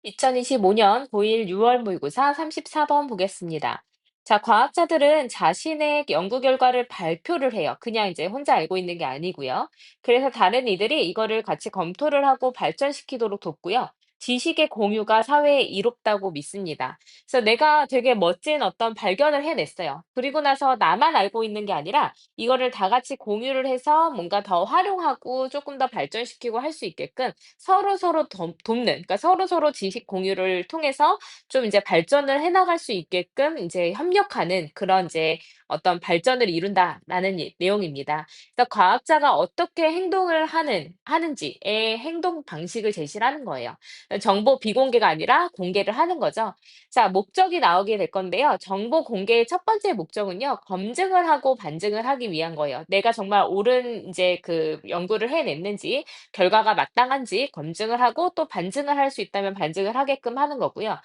2025년 고1 6월 모의고사 34번 보겠습니다. 자, 과학자들은 자신의 연구 결과를 발표를 해요. 그냥 이제 혼자 알고 있는 게 아니고요. 그래서 다른 이들이 이거를 같이 검토를 하고 발전시키도록 돕고요. 지식의 공유가 사회에 이롭다고 믿습니다. 그래서 내가 되게 멋진 어떤 발견을 해냈어요. 그리고 나서 나만 알고 있는 게 아니라 이거를 다 같이 공유를 해서 뭔가 더 활용하고 조금 더 발전시키고 할 수 있게끔 서로서로 돕는, 그러니까 서로서로 지식 공유를 통해서 좀 이제 발전을 해 나갈 수 있게끔 인제 협력하는 그런 이제 어떤 발전을 이룬다라는 내용입니다. 그래서 과학자가 어떻게 행동을 하는지의 행동 방식을 제시를 하는 거예요. 정보 비공개가 아니라 공개를 하는 거죠. 자, 목적이 나오게 될 건데요. 정보 공개의 첫 번째 목적은요, 검증을 하고 반증을 하기 위한 거예요. 내가 정말 옳은 인제 그 연구를 해냈는지 결과가 마땅한지 검증을 하고 또 반증을 할 수 있다면 반증을 하게끔 하는 거고요.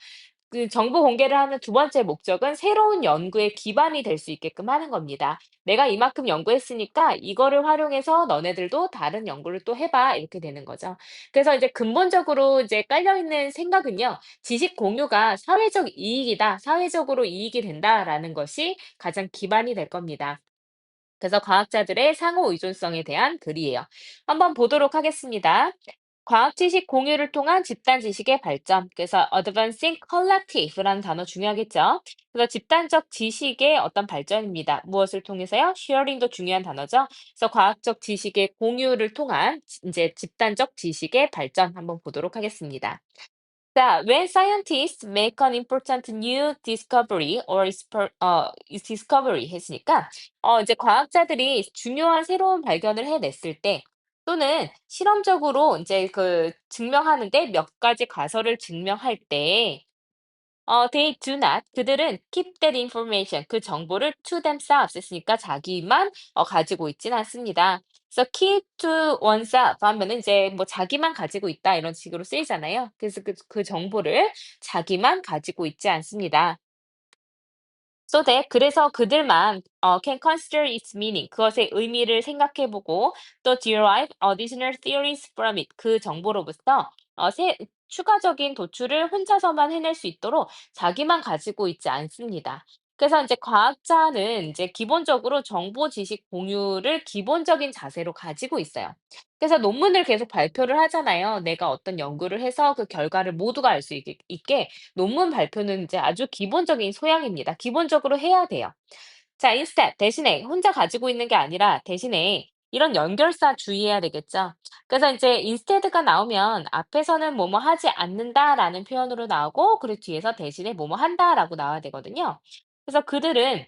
그 정보 공개를 하는 두 번째 목적은 새로운 연구의 기반이 될 수 있게끔 하는 겁니다. "내가 이만큼 연구했으니까 이거를 활용해서 너네들도 다른 연구를 또 해 봐." 이렇게 되는 거죠. 그래서 이제 근본적으로 이제 깔려 있는 생각은요. '지식 공유가 사회적 이익이다. 사회적으로 이익이 된다.'라는 것이 가장 기반이 될 겁니다. 그래서 과학자들의 상호 의존성에 대한 글이에요. 한번 보도록 하겠습니다. 과학 지식 공유를 통한 집단 지식의 발전. 그래서 advancing collective라는 단어 중요하겠죠. 그래서 집단적 지식의 어떤 발전입니다. 무엇을 통해서요? sharing도 중요한 단어죠. 그래서 과학적 지식의 공유를 통한 이제 집단적 지식의 발전 한번 보도록 하겠습니다. 자, when scientists make an important new discovery or discovery 했으니까, 이제 과학자들이 중요한 새로운 발견을 해냈을 때, 또는 실험적으로 이제 그 증명하는데 몇 가지 가설을 증명할 때, they do not, 그들은 keep that information, 그 정보를 to themselves 했으니까 자기만 가지고 있지는 않습니다. 그래서 keep to oneself 하면은 이제 뭐 자기만 가지고 있다 이런 식으로 쓰이잖아요. 그래서 그 정보를 자기만 가지고 있지 않습니다. So that, 그래서 그들만 can consider its meaning, 그것의 의미를 생각해 보고 또 derive additional theories from it, 그 정보로부터 추가적인 도출을 혼자서만 해낼 수 있도록 자기만 가지고 있지 않습니다. 그래서 이제 과학자는 이제 기본적으로 정보 지식 공유를 기본적인 자세로 가지고 있어요. 그래서 논문을 계속 발표를 하잖아요. 내가 어떤 연구를 해서 그 결과를 모두가 알 수 있게 논문 발표는 이제 아주 기본적인 소양입니다. 기본적으로 해야 돼요. 자, instead, 대신에 혼자 가지고 있는 게 아니라 대신에 이런 연결사 주의해야 되겠죠. 그래서 이제 instead가 나오면 앞에서는 뭐뭐 하지 않는다라는 표현으로 나오고 그리고 뒤에서 대신에 뭐뭐 한다라고 나와야 되거든요. 그래서 그들은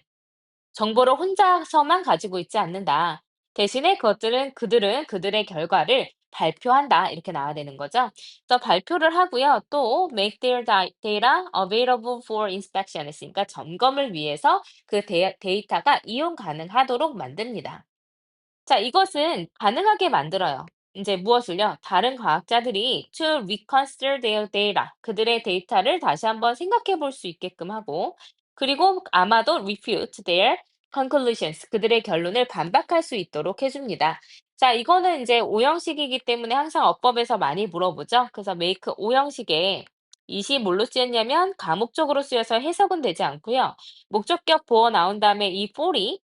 정보를 혼자서만 가지고 있지 않는다. 대신에 그들은 그들의 결과를 발표한다. 이렇게 나와야 되는 거죠. 그래서 발표를 하고요. 또 make their data available for inspection 했으니까 점검을 위해서 그 데이터가 이용 가능하도록 만듭니다. 자, 이것은 가능하게 만들어요. 이제 무엇을요? 다른 과학자들이 to reconsider their data, 그들의 데이터를 다시 한번 생각해 볼 수 있게끔 하고, 그리고 아마도 refute their conclusions, 그들의 결론을 반박할 수 있도록 해줍니다. 자, 이거는 이제 오형식이기 때문에 항상 어법에서 많이 물어보죠. 그래서 make 오형식에 이시 뭘로 쓰였냐면 가목적으로 쓰여서 해석은 되지 않고요. 목적격 보어 나온 다음에 이 for이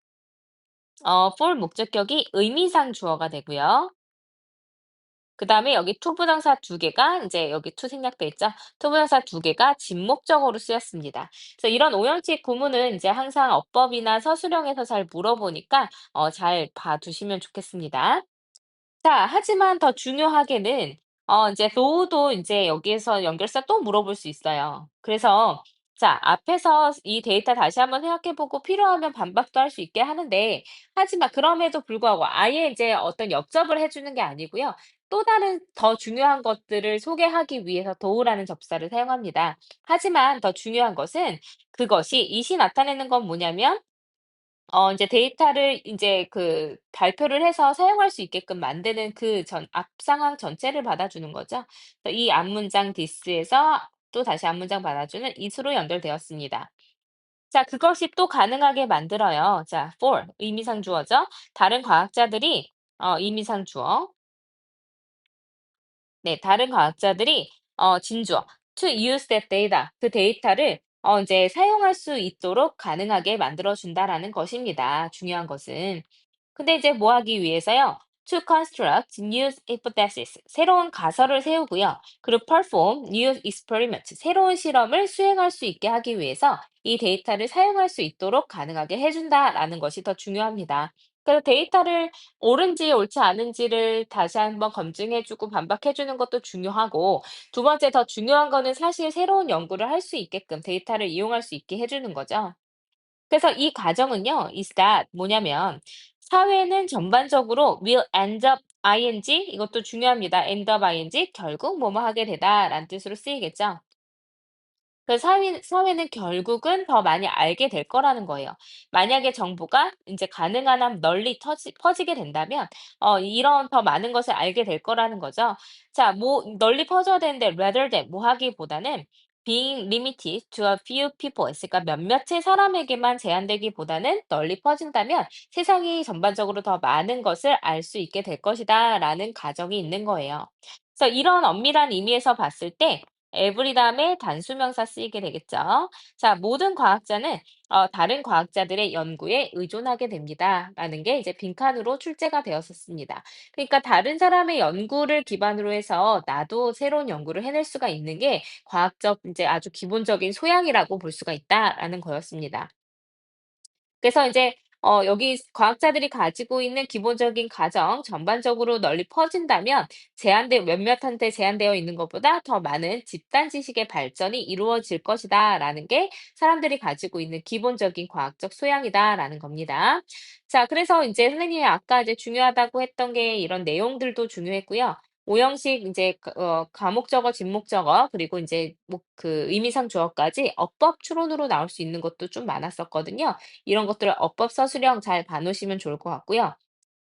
for 목적격이 의미상 주어가 되고요. 그다음에 여기 to 부정사 두 개가 이제 여기 to 생략돼 있죠. to 부정사 두 개가 진목적으로 쓰였습니다. 그래서 이런 오형식 구문은 이제 항상 어법이나 서술형에서 잘 물어보니까 잘 봐두시면 좋겠습니다. 자, 하지만 더 중요하게는 인제 though도 인제 여기에서 연결사 또 물어볼 수 있어요. 그래서 자, 앞에서 이 데이터 다시 한번 생각해 보고 필요하면 반박도 할 수 있게 하는데, 하지만 그럼에도 불구하고 아예 이제 어떤 역접을 해 주는 게 아니고요. 또 다른 더 중요한 것들을 소개하기 위해서 though라는 접사를 사용합니다. 하지만 더 중요한 것은 그것이 이시 나타내는 건 뭐냐면 인제 데이터를 인제 그 발표를 해서 사용할 수 있게끔 만드는 그 앞 상황 전체를 받아주는 거죠. 그래서 이 앞문장 this에서 또다시 앞문장 받아주는 it으로 연결되었습니다. 자, 그것이 또 가능하게 만들어요. 자, for 의미상 주어죠. 다른 과학자들이 의미상 주어. 네, 다른 과학자들이 진주어. to use that data. 그 데이터를 이제 사용할 수 있도록 가능하게 만들어 준다라는 것입니다. 중요한 것은. 근데 이제 뭐 하기 위해서요? To construct new hypotheses. 새로운 가설을 세우고요. 그리고 perform new experiments. 새로운 실험을 수행할 수 있게 하기 위해서 이 데이터를 사용할 수 있도록 가능하게 해준다라는 것이 더 중요합니다. 그래서 데이터를 옳은지 옳지 않은지를 다시 한번 검증해주고 반박해주는 것도 중요하고, 두 번째 더 중요한 거는 사실 새로운 연구를 할 수 있게끔 데이터를 이용할 수 있게 해주는 거죠. 그래서 이 과정은요, is that 뭐냐면, 사회는 전반적으로 will end up ing, 이것도 중요합니다. end up ing, 결국 뭐뭐 하게 되다라는 뜻으로 쓰이겠죠. 그 사회는 결국은 더 많이 알게 될 거라는 거예요. 만약에 정보가 이제 가능한 한 널리 퍼지게 된다면, 이런 더 많은 것을 알게 될 거라는 거죠. 자, 뭐, 널리 퍼져야 되는데, rather than, 뭐 하기보다는, being limited to a few people. 그러니까 몇몇의 사람에게만 제한되기보다는 널리 퍼진다면 세상이 전반적으로 더 많은 것을 알 수 있게 될 것이다. 라는 가정이 있는 거예요. 그래서 이런 엄밀한 의미에서 봤을 때, every 다음에 단수명사 쓰이게 되겠죠. 자, 모든 과학자는 다른 과학자들의 연구에 의존하게 됩니다. 라는 게 이제 빈칸으로 출제가 되었었습니다. 그러니까 다른 사람의 연구를 기반으로 해서 나도 새로운 연구를 해낼 수가 있는 게 과학적 이제 아주 기본적인 소양이라고 볼 수가 있다라는 거였습니다. 그래서 이제 여기 과학자들이 가지고 있는 기본적인 가정 전반적으로 널리 퍼진다면 몇몇한테 제한되어 있는 것보다 더 많은 집단 지식의 발전이 이루어질 것이다라는 게 사람들이 가지고 있는 기본적인 과학적 소양이다라는 겁니다. 자, 그래서 이제 선생님이 아까 이제 중요하다고 했던 게 이런 내용들도 중요했고요. 오형식 이제 가목적어, 진목적어, 그리고 이제 뭐 그 의미상 주어까지 어법 추론으로 나올 수 있는 것도 좀 많았었거든요. 이런 것들을 어법 서술형 잘 봐 놓으시면 좋을 것 같고요.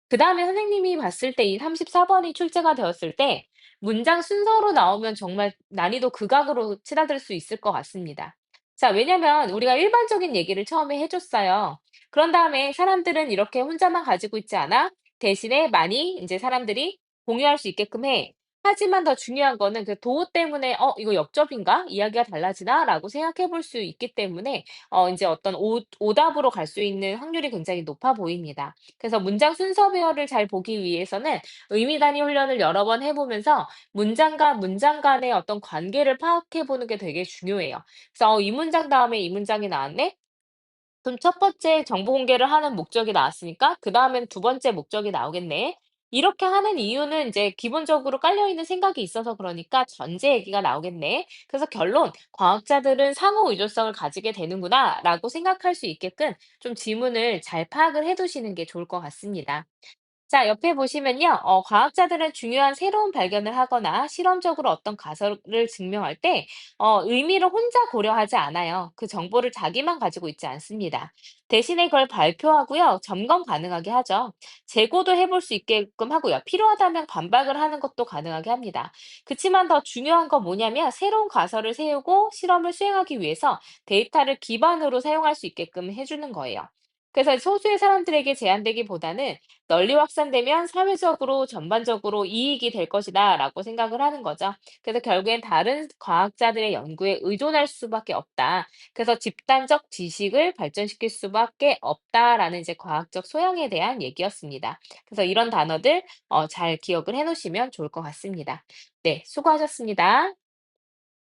그다음에 선생님이 봤을 때 이 34번이 출제가 되었을 때 문장 순서로 나오면 정말 난이도 극악으로 치닫을 수 있을 것 같습니다. 자, 왜냐면 우리가 일반적인 얘기를 처음에 해 줬어요. 그런 다음에 사람들은 이렇게 혼자만 가지고 있지 않아. 대신에 많이 이제 사람들이 공유할 수 있게끔 해. 하지만 더 중요한 거는 그 도우 때문에 '이거 역접인가? 이야기가 달라지나?'라고 생각해 볼 수 있기 때문에 인제 어떤 오답으로 갈 수 있는 확률이 굉장히 높아 보입니다. 그래서 문장 순서 배열을 잘 보기 위해서는 의미 단위 훈련을 여러 번 해 보면서 문장과 문장 간의 어떤 관계를 파악해 보는 게 되게 중요해요. 그래서 '이 문장 다음에 이 문장이 나왔네? 그럼 첫 번째 정보 공개를 하는 목적이 나왔으니까 그다음엔 두 번째 목적이 나오겠네.' 이렇게 하는 이유는 이제 기본적으로 깔려 있는 생각이 있어서 그러니까 전제 얘기가 나오겠네. 그래서 결론 '과학자들은 상호 의존성을 가지게 되는구나.'라고 생각할 수 있게끔 좀 지문을 잘 파악을 해 두시는 게 좋을 것 같습니다. 자, 옆에 보시면요. 과학자들은 중요한 새로운 발견을 하거나 실험적으로 어떤 가설을 증명할 때, 의미를 혼자 고려하지 않아요. 그 정보를 자기만 가지고 있지 않습니다. 대신에 그걸 발표하고요. 점검 가능하게 하죠. 재고도 해볼 수 있게끔 하고요. 필요하다면 반박을 하는 것도 가능하게 합니다. 그치만 더 중요한 건 뭐냐면, 새로운 가설을 세우고 실험을 수행하기 위해서 데이터를 기반으로 사용할 수 있게끔 해주는 거예요. 그래서 소수의 사람들에게 제한되기보다는 널리 확산되면 사회적으로 전반적으로 이익이 될 것이다라고 생각을 하는 거죠. 그래서 결국엔 다른 과학자들의 연구에 의존할 수밖에 없다. 그래서 집단적 지식을 발전시킬 수밖에 없다라는 이제 과학적 소양에 대한 얘기였습니다. 그래서 이런 단어들 잘 기억을 해 놓으시면 좋을 것 같습니다. 네, 수고하셨습니다.